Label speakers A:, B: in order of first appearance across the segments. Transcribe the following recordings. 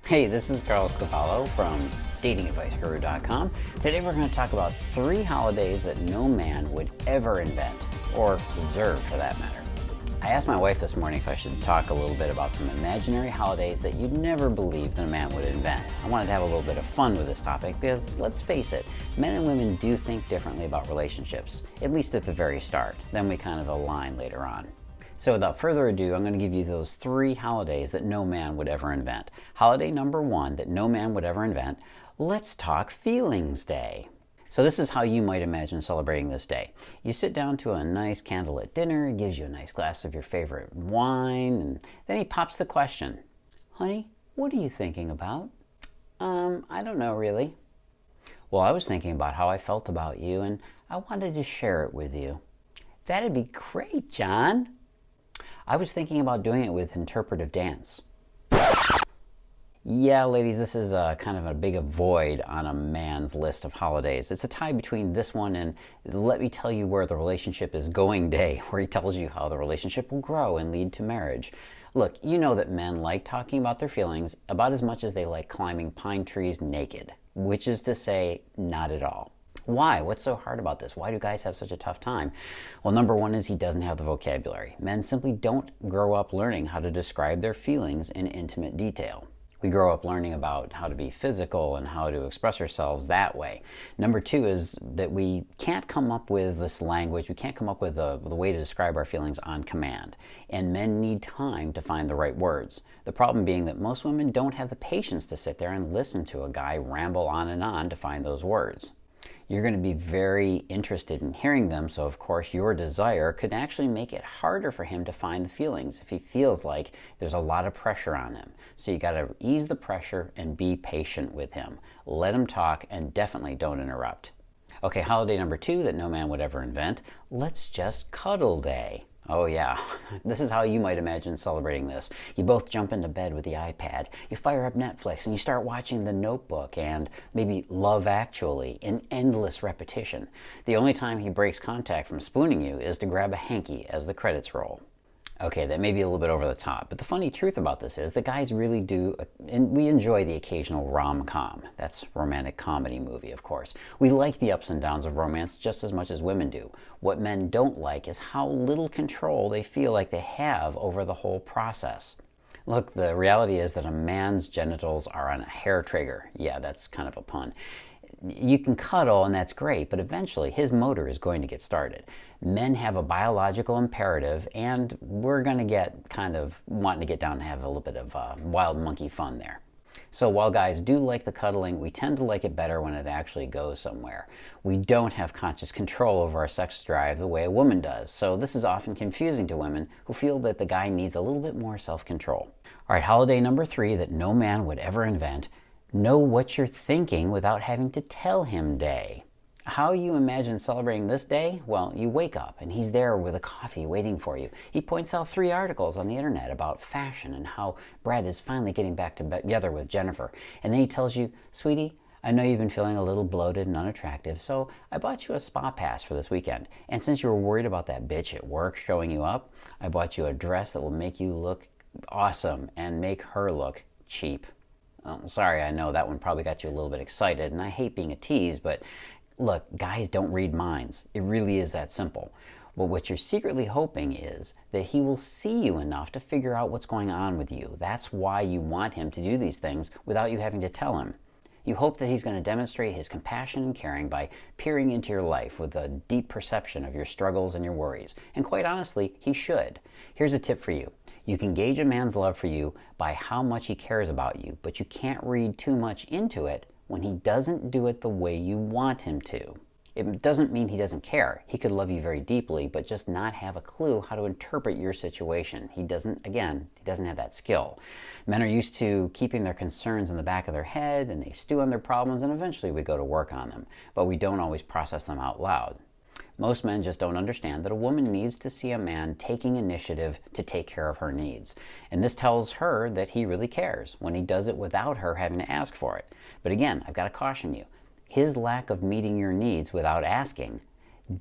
A: Hey, this is Cavallo from datingadviceguru.com. Today we're going to talk about 3 holidays that no man would ever invent, or observe for that matter. I asked my wife this morning if I should talk a little bit about some imaginary holidays that you'd never believe that a man would invent. I wanted to have a little bit of fun with this topic because, let's face it, men and women do think differently about relationships, at least at the very start. Then we kind of align later on. So without further ado, I'm going to give you those 3 holidays that no man would ever invent. Holiday number 1 that no man would ever invent, let's talk Feelings Day. So this is how you might imagine celebrating this day. You sit down to a nice candlelit dinner, he gives you a nice glass of your favorite wine, and then he pops the question, honey, what are you thinking about? I don't know really. Well, I was thinking about how I felt about you, and I wanted to share it with you. That'd be great, John. I was thinking about doing it with interpretive dance. Yeah, ladies, this is kind of a big avoid on a man's list of holidays. It's a tie between this one and let me tell you where the relationship is going day, where he tells you how the relationship will grow and lead to marriage. Look, you know that men like talking about their feelings about as much as they like climbing pine trees naked, which is to say, not at all. Why? What's so hard about this? Why do guys have such a tough time? Well, number 1 is he doesn't have the vocabulary. Men simply don't grow up learning how to describe their feelings in intimate detail. We grow up learning about how to be physical and how to express ourselves that way. Number 2 is that we can't come up with this language, we can't come up with a way to describe our feelings on command. And men need time to find the right words. The problem being that most women don't have the patience to sit there and listen to a guy ramble on and on to find those words. You're going to be very interested in hearing them, so of course your desire could actually make it harder for him to find the feelings if he feels like there's a lot of pressure on him. So you got to ease the pressure and be patient with him. Let him talk and definitely don't interrupt. Okay, holiday number 2 that no man would ever invent, let's just cuddle day. Oh yeah, this is how you might imagine celebrating this. You both jump into bed with the iPad, you fire up Netflix, and you start watching The Notebook and maybe Love Actually in endless repetition. The only time he breaks contact from spooning you is to grab a hanky as the credits roll. Okay, that may be a little bit over the top, but the funny truth about this is that guys really do, and we enjoy the occasional rom-com. That's romantic comedy movie, of course. We like the ups and downs of romance just as much as women do. What men don't like is how little control they feel like they have over the whole process. Look, the reality is that a man's genitals are on a hair trigger. Yeah, that's kind of a pun. You can cuddle and that's great, but eventually his motor is going to get started. Men have a biological imperative and we're going to get kind of wanting to get down and have a little bit of wild monkey fun there. So while guys do like the cuddling, we tend to like it better when it actually goes somewhere. We don't have conscious control over our sex drive the way a woman does, so this is often confusing to women who feel that the guy needs a little bit more self-control. All right, holiday number 3 that no man would ever invent, know what you're thinking without having to tell him day. How you imagine celebrating this day? Well, you wake up and he's there with a coffee waiting for you. He points out 3 articles on the internet about fashion and how Brad is finally getting back together with Jennifer. And then he tells you, sweetie, I know you've been feeling a little bloated and unattractive, so I bought you a spa pass for this weekend. And since you were worried about that bitch at work showing you up, I bought you a dress that will make you look awesome and make her look cheap. Sorry, I know that one probably got you a little bit excited, and I hate being a tease, but look, guys don't read minds. It really is that simple. But what you're secretly hoping is that he will see you enough to figure out what's going on with you. That's why you want him to do these things without you having to tell him. You hope that he's going to demonstrate his compassion and caring by peering into your life with a deep perception of your struggles and your worries. And quite honestly, he should. Here's a tip for you. You can gauge a man's love for you by how much he cares about you, but you can't read too much into it when he doesn't do it the way you want him to. It doesn't mean he doesn't care. He could love you very deeply, but just not have a clue how to interpret your situation. He doesn't have that skill. Men are used to keeping their concerns in the back of their head, and they stew on their problems, and eventually we go to work on them. But we don't always process them out loud. Most men just don't understand that a woman needs to see a man taking initiative to take care of her needs. And this tells her that he really cares when he does it without her having to ask for it. But again, I've got to caution you. His lack of meeting your needs without asking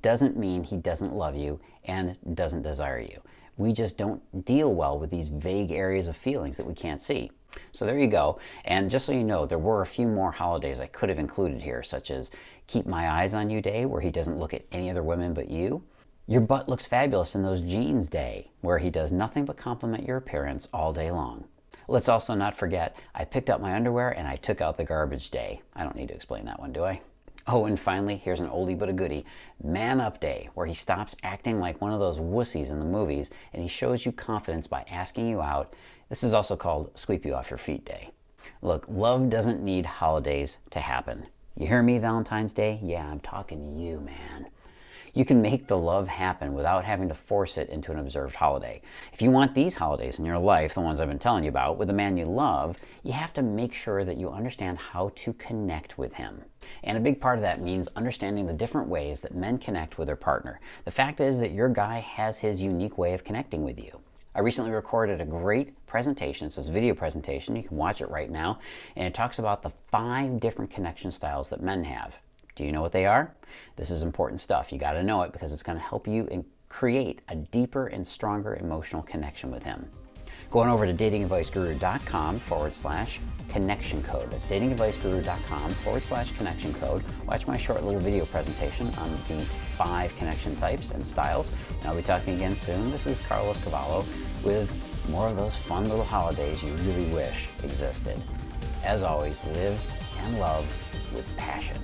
A: doesn't mean he doesn't love you and doesn't desire you. We just don't deal well with these vague areas of feelings that we can't see. So there you go. And just so you know, there were a few more holidays I could have included here, such as Keep My Eyes on You Day, where he doesn't look at any other women but you. Your butt looks fabulous in those jeans day, where he does nothing but compliment your appearance all day long. Let's also not forget, I picked up my underwear and I took out the garbage day. I don't need to explain that one, do I? Oh, and finally, here's an oldie but a goodie, Man Up Day, where he stops acting like one of those wussies in the movies and he shows you confidence by asking you out. This is also called Sweep You Off Your Feet Day. Look, love doesn't need holidays to happen. You hear me, Valentine's Day? Yeah, I'm talking to you, man. You can make the love happen without having to force it into an observed holiday. If you want these holidays in your life, the ones I've been telling you about, with the man you love, you have to make sure that you understand how to connect with him. And a big part of that means understanding the different ways that men connect with their partner. The fact is that your guy has his unique way of connecting with you. I recently recorded a great presentation. It's this video presentation. You can watch it right now. And it talks about the 5 different connection styles that men have. Do you know what they are? This is important stuff. You got to know it because it's going to help you create a deeper and stronger emotional connection with him. Go on over to datingadviceguru.com/connection code. That's datingadviceguru.com/connection code. Watch my short little video presentation on the 5 connection types and styles. And I'll be talking again soon. This is Cavallo with more of those fun little holidays you really wish existed. As always, live and love with passion.